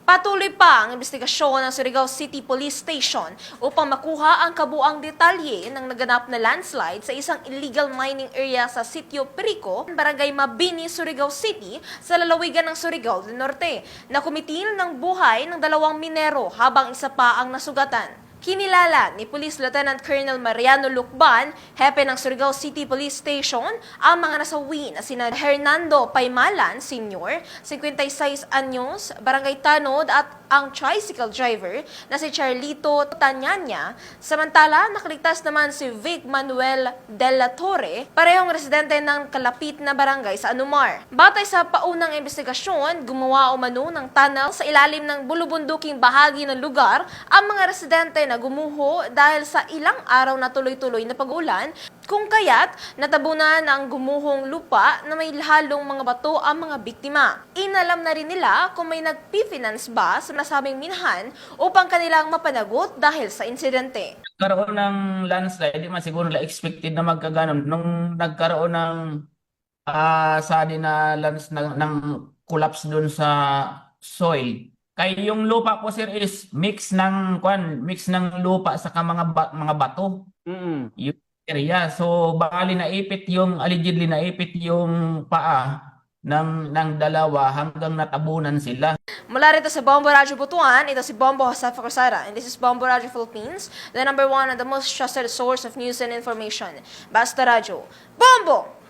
Patuloy pa ang investigasyon ng Surigao City Police Station upang makuha ang kabuang detalye ng naganap na landslide sa isang illegal mining area sa Sitio Perico, Barangay Mabini, Surigao City, sa lalawigan ng Surigao del Norte, na kumitil ng buhay ng 2 minero habang isa pa ang nasugatan. Kinilala ni Police Lieutenant Colonel Mariano Lucban, hepe ng Surigao City Police Station, ang mga nasawi na sina Hernando Paymalan Sr., 56 anyos, barangay Tanod, at ang tricycle driver na si Charlito Tanyanya. Samantala, nakaligtas naman si Vic Manuel de la Torre, parehong residente ng kalapit na barangay sa Anumar. Batay sa paunang investigasyon, gumawa umano ng tunnel sa ilalim ng bulubunduking bahagi ng lugar ang mga residente na gumuho dahil sa ilang araw na tuloy-tuloy na pag-ulan, kung kaya't natabunan ang gumuhong lupa na may halong mga bato ang mga biktima. Inalam na rin nila kung may nagpi-finance ba sa nasabing minahan upang kanilang mapanagot dahil sa insidente. Nagkaroon ng landslide, di man siguro na expected na magkaganon. Nung nagkaroon ng sudden na ng collapse doon sa soil. Kaya yung lupa po sir is mix ng lupa sa mga bato. Yung area. So bali allegedly naipit yung paa ng dalawa hanggang natabunan sila. Mula rito sa Bombo Radyo Butuan, ito si Bombo Josefa Cruzada, and this is Bombo Radyo Philippines, the #1 and the most trusted source of news and information. Basta Radyo. Bombo!